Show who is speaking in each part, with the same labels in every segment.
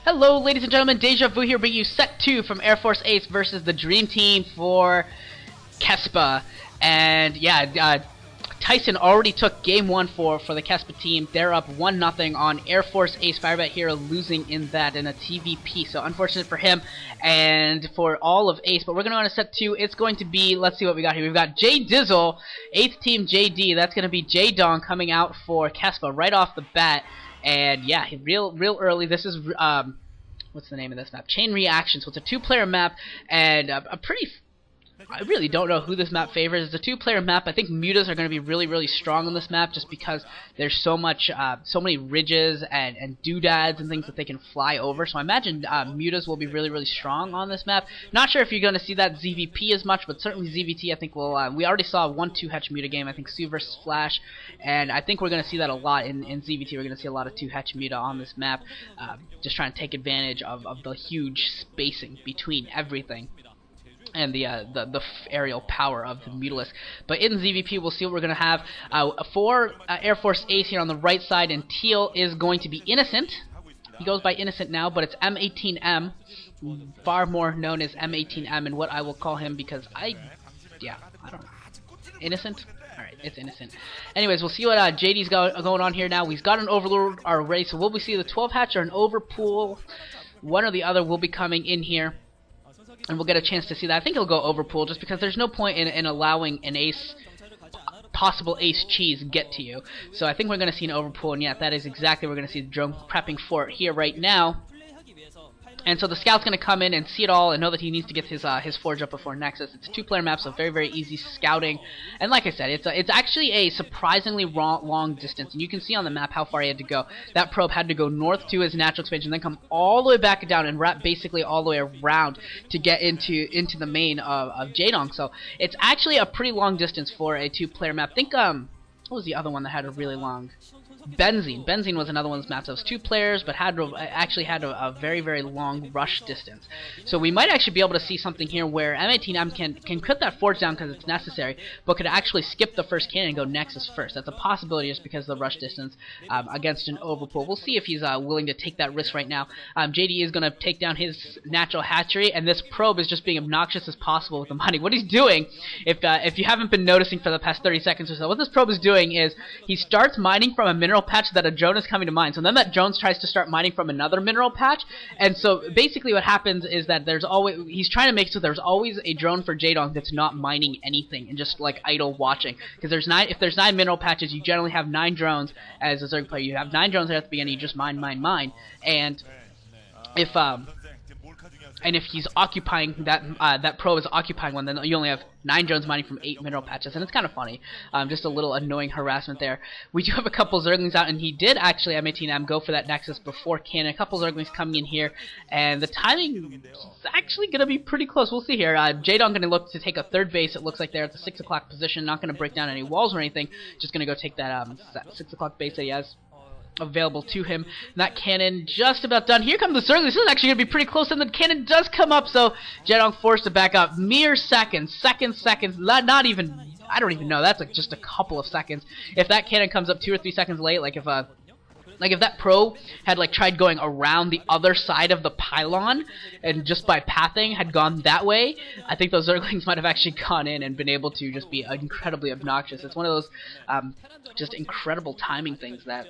Speaker 1: Hello, ladies and gentlemen, Deja Vu here, bringing you set 2 from Air Force Ace versus the Dream Team for Kespa. And yeah, Tyson already took game 1 for the Kespa team. They're up 1-0 on Air Force Ace. Firebat Hero losing in that in a TVP, so unfortunate for him and for all of Ace. But we're going to go on to set 2. It's going to be, let's see what we got here. We've got J Dizzle, 8th team JD. That's going to be Jaedong coming out for Kespa right off the bat. And yeah, real early. This is what's the name of this map? Chain Reaction. So it's a 2-player map, and I really don't know who this map favors. It's a 2-player map. I think mutas are going to be really strong on this map, just because there's so many ridges and doodads and things that they can fly over. So I imagine mutas will be really strong on this map. Not sure if you're going to see that ZVP as much, but certainly ZVT I think will. We already saw a 1-2 Hetch muta game. I think Sue versus Flash, and I think we're going to see that a lot in ZVT. We're going to see a lot of 2 Hetch muta on this map, just trying to take advantage of the huge spacing between everything and the aerial power of the Mutalisk. But in ZVP, we'll see what we're going to have. For Air Force Ace here on the right side, and Teal is going to be Innocent. He goes by Innocent now, but it's M18M, far more known as M18M, and what I will call him, because I don't know. Innocent? Alright, it's Innocent. Anyways, we'll see what JD's going on here now. He's got an Overlord already, so will we see the 12 hatch or an Overpool? One or the other will be coming in here, and we'll get a chance to see that. I think he'll go Overpool, just because there's no point in allowing an ace, possible ace cheese get to you. So I think we're going to see an Overpool, and yeah, that is exactly what we're going to see the drone prepping for it here right now. And so the scout's going to come in and see it all and know that he needs to get his forge up before Nexus. It's a 2-player map, so very easy scouting. And like I said, it's actually a surprisingly long distance. And you can see on the map how far he had to go. That probe had to go north to his natural expansion, then come all the way back down and wrap basically all the way around to get into the main of Jaedong. So it's actually a pretty long distance for a 2-player map. Think what was the other one that had a really long? Benzene. Benzene was another one of those maps that was 2 players, but actually had a very long rush distance. So we might actually be able to see something here where M18M can put that forge down because it's necessary, but could actually skip the first cannon and go Nexus first. That's a possibility just because of the rush distance against an Overpool. We'll see if he's willing to take that risk right now. JD is going to take down his natural hatchery, and this probe is just being obnoxious as possible with the mining. What he's doing, if you haven't been noticing for the past 30 seconds or so, what this probe is doing is he starts mining from a mineral patch that a drone is coming to mine. So then that drone tries to start mining from another mineral patch, and so basically what happens is that he's trying to make so there's always a drone for Jaedong that's not mining anything and just like idle watching, because if there's 9 mineral patches, you generally have 9 drones. As a Zerg player, you have 9 drones at the beginning, you just mine, and if he's occupying that probe is occupying one, then you only have 9 drones mining from 8 mineral patches, and it's kind of funny. Just a little annoying harassment there. We do have a couple Zerglings out, and he did actually, M18M, go for that Nexus before cannon. A couple Zerglings coming in here, and the timing is actually going to be pretty close. We'll see here. Jaedong going to look to take a 3rd base. It looks like they're at the 6 o'clock position, not going to break down any walls or anything. Just going to go take that 6 o'clock base that he has available to him. And that cannon just about done. Here comes the Zerg. This is actually going to be pretty close, and the cannon does come up, so Jaedong forced to back up. Mere seconds, not even, I don't even know, that's like just a couple of seconds. If that cannon comes up 2 or 3 seconds late, like if that pro had tried going around the other side of the pylon and just by pathing had gone that way, I think those Zerglings might have actually gone in and been able to just be incredibly obnoxious. It's one of those just incredible timing things that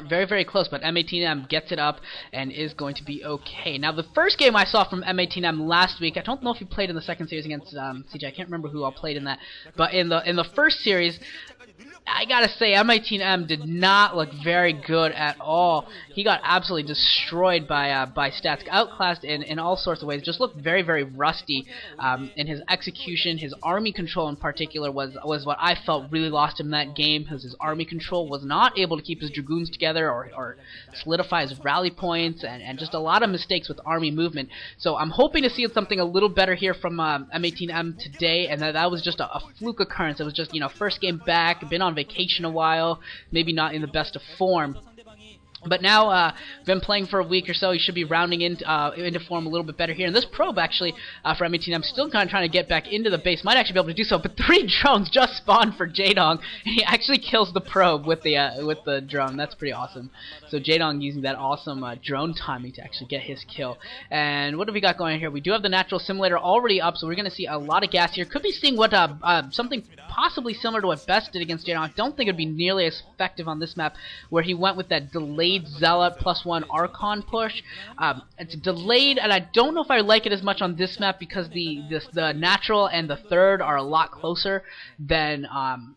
Speaker 1: very close, but M18M gets it up and is going to be okay. Now, the first game I saw from M18M last week, I don't know if he played in the second series against CJ. I can't remember who all played in that, but in the first series, I gotta say, M18M did not look very good at all. He got absolutely destroyed by stats, outclassed in all sorts of ways. Just looked very rusty in his execution. His army control in particular was what I felt really lost him that game, because his army control was not able to keep his dragoons together or solidify his rally points, and just a lot of mistakes with army movement. So I'm hoping to see something a little better here from M18M today, and that was just a fluke occurrence. It was just, first game back, been on vacation a while, maybe not in the best of form. But now, been playing for a week or so. He should be rounding into form a little bit better here. And this probe, actually, for M18, I'm still kind of trying to get back into the base. Might actually be able to do so. But 3 drones just spawned for Jaedong, and he actually kills the probe with the drone. That's pretty awesome. So Jaedong using that awesome drone timing to actually get his kill. And what have we got going on here? We do have the natural simulator already up, so we're going to see a lot of gas here. Could be seeing what something possibly similar to what Best did against Jaedong. I don't think it would be nearly as effective on this map, where he went with that delayed Zealot +1 Archon push. It's delayed, and I don't know if I like it as much on this map because the natural and the third are a lot closer than on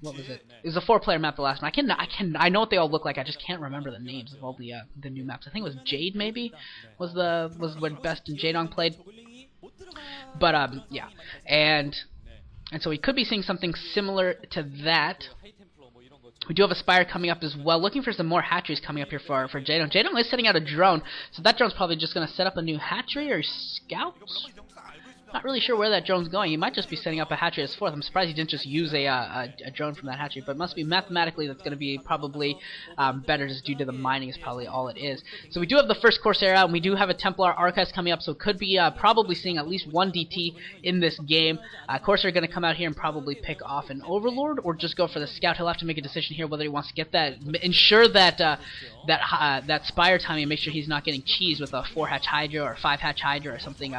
Speaker 1: what was it? It was a 4-player map the last one. I know what they all look like. I just can't remember the names of all the new maps. I think it was Jade maybe was when Best and Jaedong played. But yeah, and so we could be seeing something similar to that. We do have a Spire coming up as well. Looking for some more hatcheries coming up here for Jaedong. Jaedong is setting out a drone, so that drone's probably just going to set up a new hatchery or scouts. Not really sure where that drone's going. He might just be setting up a hatchery as 4th. I'm surprised he didn't just use a drone from that hatchery, but it must be mathematically that's going to be probably better just due to the mining is probably all it is. So we do have the first Corsair out, and we do have a Templar Archives coming up, so it could be probably seeing at least 1 DT in this game. Corsair going to come out here and probably pick off an Overlord, or just go for the Scout. He'll have to make a decision here whether he wants to get that, ensure that that Spire timing, and make sure he's not getting cheesed with a 4-hatch Hydra or 5-hatch Hydra or something.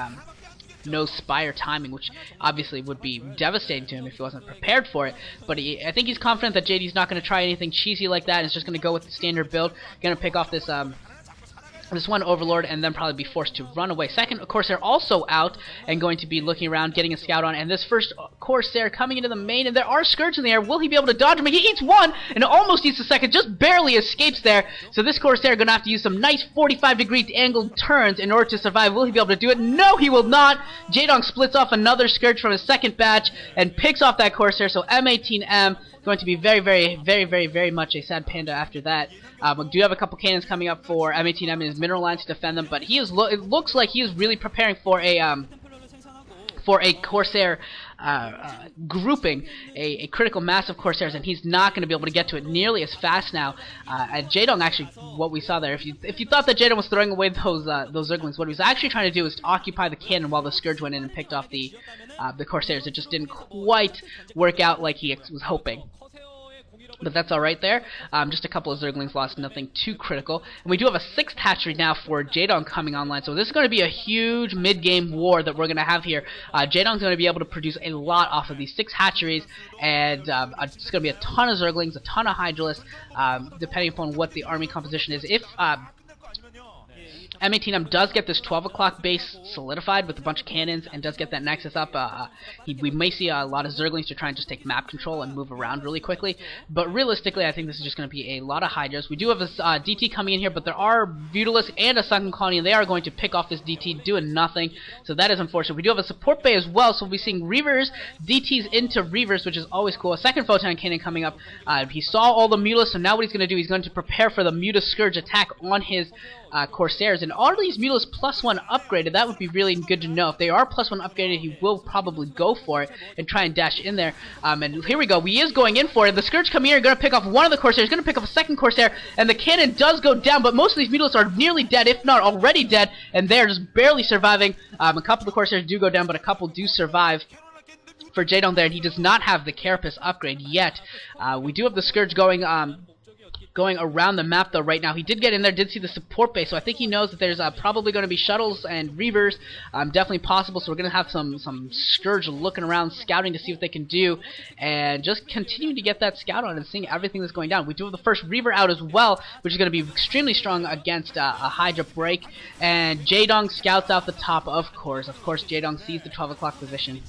Speaker 1: No Spire timing, which obviously would be devastating to him if he wasn't prepared for it. But I think he's confident that JD's not going to try anything cheesy like that, and is just going to go with the standard build. Going to pick off this one Overlord, and then probably be forced to run away. Second, of course, they're also out and going to be looking around, getting a scout on. And this first Corsair coming into the main, and there are Scourge in the air. Will he be able to dodge him? He eats one, and almost eats the second, just barely escapes there. So this Corsair going to have to use some nice 45-degree angled turns in order to survive. Will he be able to do it? No, he will not. Jaedong splits off another Scourge from his second batch and picks off that Corsair. So M18M going to be very much a sad panda after that. We do have a couple cannons coming up for M18M and his mineral lines to defend them, but he is it looks like he is really preparing for a Corsair grouping, a critical mass of Corsairs, and he's not going to be able to get to it nearly as fast now. And Jaedong, actually, what we saw there, if you thought that Jaedong was throwing away those Zerglings, what he was actually trying to do is to occupy the cannon while the Scourge went in and picked off the Corsairs. It just didn't quite work out like he was hoping. But that's alright there. Just a couple of Zerglings lost, nothing too critical. And we do have a 6th hatchery now for Jaedong coming online. So this is going to be a huge mid-game war that we're going to have here. Jaedong's going to be able to produce a lot off of these 6 hatcheries. And it's going to be a ton of Zerglings, a ton of Hydralisks, depending upon what the army composition is. If M18M does get this 12 o'clock base solidified with a bunch of cannons and does get that Nexus up, we may see a lot of Zerglings to try and just take map control and move around really quickly. But realistically, I think this is just going to be a lot of Hydras. We do have a DT coming in here, but there are Beautilus and a Sunken Colony, and they are going to pick off this DT, doing nothing. So that is unfortunate. We do have a support bay as well, so we'll be seeing Reavers, DTs into Reavers, which is always cool. A second Photon Cannon coming up. He saw all the Mutas, so now what he's going to do, he's going to prepare for the Muta Scourge attack on his Corsairs, and all these Mutas +1 upgraded. That would be really good to know. If they are +1 upgraded, he will probably go for it and try and dash in there. And here we go. He is going in for it. The Scourge coming here, going to pick off one of the Corsairs, going to pick off a second Corsair, and the cannon does go down, but most of these Mutas are nearly dead, if not already dead, and they're just barely surviving. A couple of the Corsairs do go down, but a couple do survive for Jaedong there, and he does not have the Carapace upgrade yet. We do have the Scourge going around the map though right now. He did get in there, did see the support base, so I think he knows that there's probably going to be shuttles and Reavers, definitely possible, so we're going to have some Scourge looking around, scouting to see what they can do, and just continuing to get that scout on and seeing everything that's going down. We do have the first Reaver out as well, which is going to be extremely strong against a Hydra break, and Jaedong scouts out the top, of course. Jaedong sees the 12 o'clock position.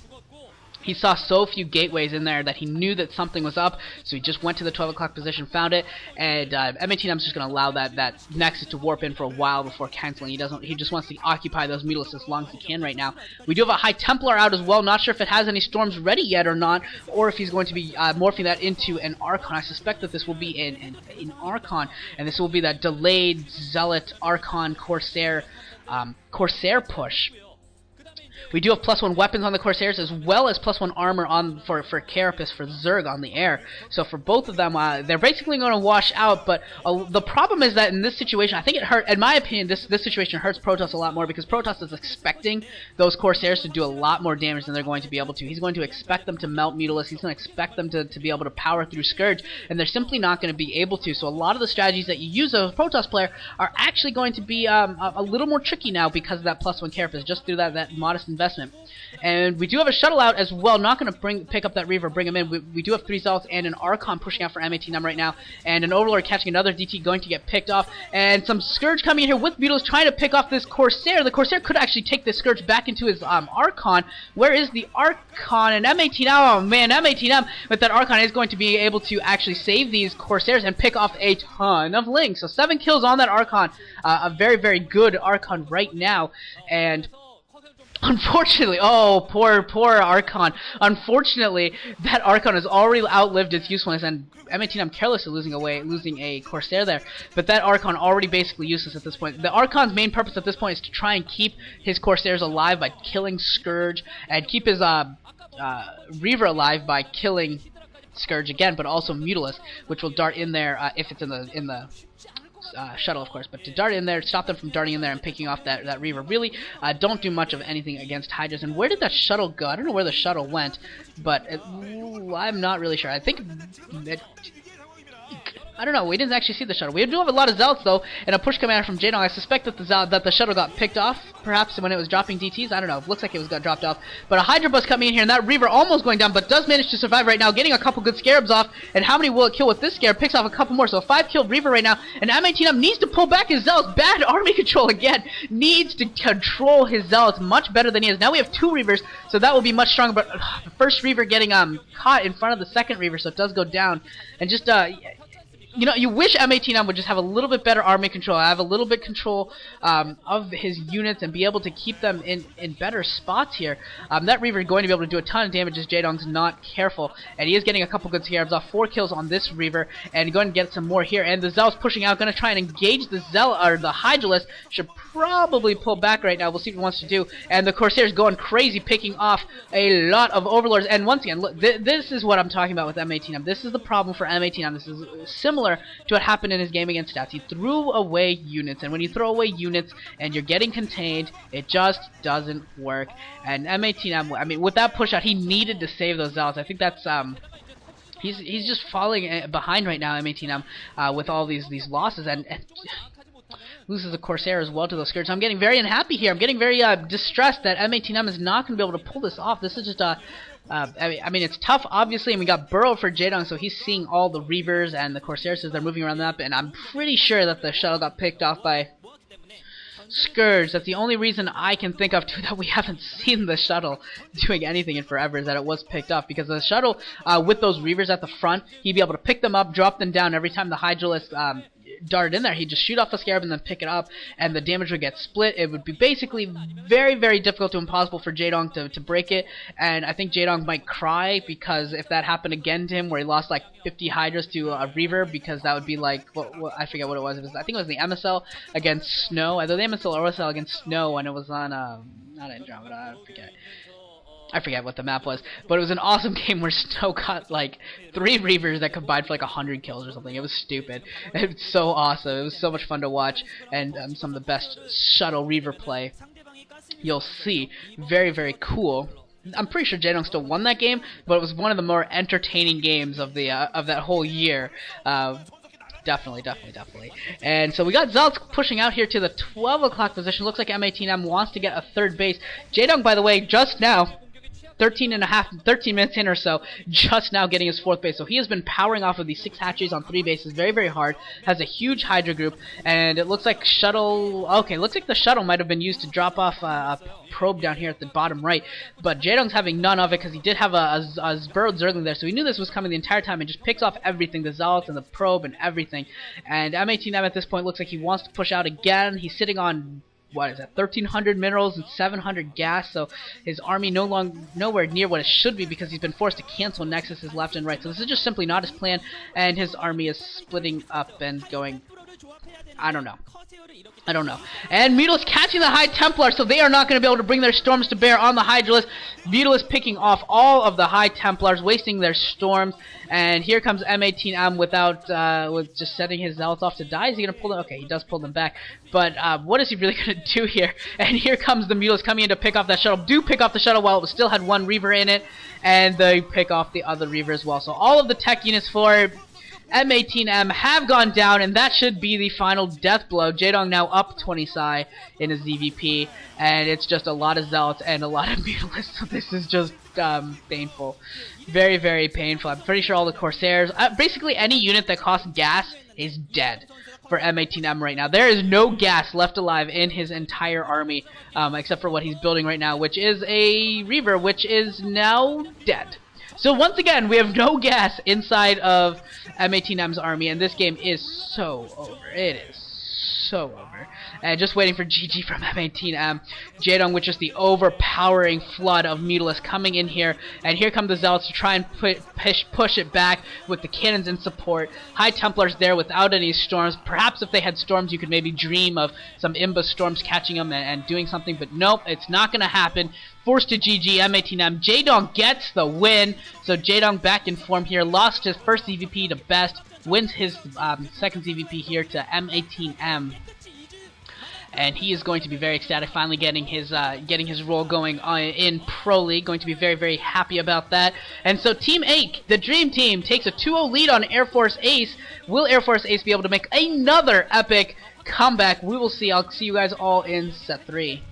Speaker 1: He saw so few gateways in there that he knew that something was up, so he just went to the 12 o'clock position, found it, and M18M is just going to allow that Nexus to warp in for a while before canceling. He just wants to occupy those Mutas as long as he can right now. We do have a High Templar out as well. Not sure if it has any Storms ready yet or not, or if he's going to be morphing that into an Archon. I suspect that this will be an Archon, and this will be that delayed Zealot Archon Corsair push. We do have +1 weapons on the Corsairs, as well as +1 armor on for Carapace, for Zerg on the air. So for both of them, they're basically going to wash out. But the problem is that in this situation, I think it hurt. In my opinion, this situation hurts Protoss a lot more, because Protoss is expecting those Corsairs to do a lot more damage than they're going to be able to. He's going to expect them to melt Mutalisk. He's going to expect them to be able to power through Scourge, and they're simply not going to be able to. So a lot of the strategies that you use as a Protoss player are actually going to be a little more tricky now, because of that +1 Carapace, just through that modest investment. And we do have a shuttle out as well. Not going to pick up that Reaver, bring him in. We do have 3 Zealots and an Archon pushing out for M18M right now, and an Overlord catching another DT, going to get picked off, and some Scourge coming in here with Beetles trying to pick off this Corsair. The Corsair could actually take this Scourge back into his Archon. Where is the Archon? And M18M, oh man, M18M with that Archon is going to be able to actually save these Corsairs and pick off a ton of links. So 7 kills on that Archon, a very, very good Archon right now, and unfortunately, oh, poor Archon. Unfortunately, that Archon has already outlived its usefulness, and M18M carelessly losing a Corsair there. But that Archon already basically useless at this point. The Archon's main purpose at this point is to try and keep his Corsairs alive by killing Scourge, and keep his Reaver alive by killing Scourge again, but also Mutalisk, which will dart in there if it's in the shuttle, of course, but to dart in there, stop them from darting in there and picking off that Reaver. Really, don't do much of anything against Hydras. And where did that shuttle go? I don't know where the shuttle went, but I'm not really sure. I think I don't know. We didn't actually see the shuttle. We do have a lot of Zealots, though, and a push command from Jaedong. I suspect that the shuttle got picked off, perhaps when it was dropping DTs. I don't know. It looks like it got dropped off. But a Hydra bus coming in here, and that Reaver almost going down, but does manage to survive right now, getting a couple good Scarabs off. And how many will it kill with this Scarab? Picks off a couple more. So a 5-kill Reaver right now. And M18M needs to pull back his Zealots. Bad army control again. Needs to control his Zealots much better than he is. Now we have 2 Reavers, so that will be much stronger. But the first Reaver getting caught in front of the second Reaver, so it does go down. And just you know, you wish M18M would just have a little bit better army control, have a little bit control of his units, and be able to keep them in better spots here. That Reaver is going to be able to do a ton of damage as Jaedong's not careful, and he is getting a couple good Scarabs off. 4 kills on this Reaver, and going to get some more here. And the Zealot's pushing out, going to try and engage the the Hydralisk. Should probably pull back right now. We'll see what he wants to do. And the Corsair's going crazy, picking off a lot of Overlords. And once again, look, this is what I'm talking about with M18M. This is the problem for M18M. This is similar to what happened in his game against Stats. He threw away units, and when you throw away units and you're getting contained, it just doesn't work. And M18M, I mean, with that push out, he needed to save those Zealots. I think that's he's just falling behind right now, M18M, with all these losses, and loses the Corsair as well to those Scourge. So I'm getting very unhappy here. I'm getting very distressed that M18M is not going to be able to pull this off. This is just I mean, it's tough, obviously, and we got Burrow for Jaedong, so he's seeing all the Reavers and the Corsairs as they're moving around the map, and I'm pretty sure that the shuttle got picked off by Scourge. That's the only reason I can think of, too, that we haven't seen the shuttle doing anything in forever, is that it was picked off, because the shuttle, with those Reavers at the front, he'd be able to pick them up, drop them down every time the Hydralisk darted in there. He'd just shoot off a Scarab and then pick it up, and the damage would get split. It would be basically very, very difficult to impossible for Jaedong to break it, and I think Jaedong might cry, because if that happened again to him, where he lost like 50 Hydras to a Reaver, because that would be like, I forget what it was. I think it was the MSL against Snow, either the MSL or OSL against Snow, when it was on, not Andromeda, I forget what the map was, but it was an awesome game where Snow got like 3 Reavers that combined for like 100 kills or something. It was stupid. It was so awesome. It was so much fun to watch, and some of the best shuttle Reaver play you'll see. Very, very cool. I'm pretty sure Jaedong still won that game, but it was one of the more entertaining games of the of that whole year. Definitely. And so we got Zealots pushing out here to the 12 o'clock position. Looks like M18M wants to get a 3rd base. Jaedong, by the way, just now, 13 minutes in or so, just now getting his 4th base. So he has been powering off of these 6 hatcheries on 3 bases very, very hard. Has a huge Hydra group, and it looks like shuttle. Okay, looks like the shuttle might have been used to drop off a probe down here at the bottom right. But Jaedong's having none of it, because he did have a burrowed Zergling there, so he knew this was coming the entire time, and just picks off everything, the Zealots and the probe and everything. And M18M at this point looks like he wants to push out again. He's sitting on, what is that, 1,300 minerals and 700 gas, so his army nowhere near what it should be, because he's been forced to cancel Nexuses left and right. So this is just simply not his plan, and his army is splitting up and going I don't know. I don't know. And Mutalisk catching the High Templar, so they are not going to be able to bring their storms to bear on the Hydralisk. Mutalisk picking off all of the High Templars, wasting their storms. And here comes M18M with just setting his zealots off to die. Is he going to pull them? Okay, he does pull them back. But what is he really going to do here? And here comes the Mutalisk coming in to pick off that shuttle. Do pick off the shuttle while it still had one Reaver in it. And they pick off the other Reaver as well. So all of the tech units for M18M have gone down, and that should be the final death blow. Jaedong now up 20 psi in his ZVP, and it's just a lot of Zealots and a lot of Mutalisks, so this is just painful. Very, very painful. I'm pretty sure all the Corsairs, basically any unit that costs gas is dead for M18M right now. There is no gas left alive in his entire army, except for what he's building right now, which is a Reaver, which is now dead. So once again, we have no gas inside of M18M's army, and this game is so over. It is so over. And just waiting for GG from M18M. Jaedong with just the overpowering flood of Mutalisk coming in here, and here come the Zealots to try and push it back with the cannons in support. High Templars there without any storms. Perhaps if they had storms, you could maybe dream of some Imba storms catching them and doing something, but nope, it's not going to happen. Forced to GG, M18M. Jaedong gets the win. So Jaedong back in form here. Lost his first ZVP to Best. Wins his second ZVP here to M18M. And he is going to be very ecstatic, finally getting his role going in Pro League. Going to be very, very happy about that. And so Team 8, the Dream Team, takes a 2-0 lead on Air Force Ace. Will Air Force Ace be able to make another epic comeback? We will see. I'll see you guys all in set 3.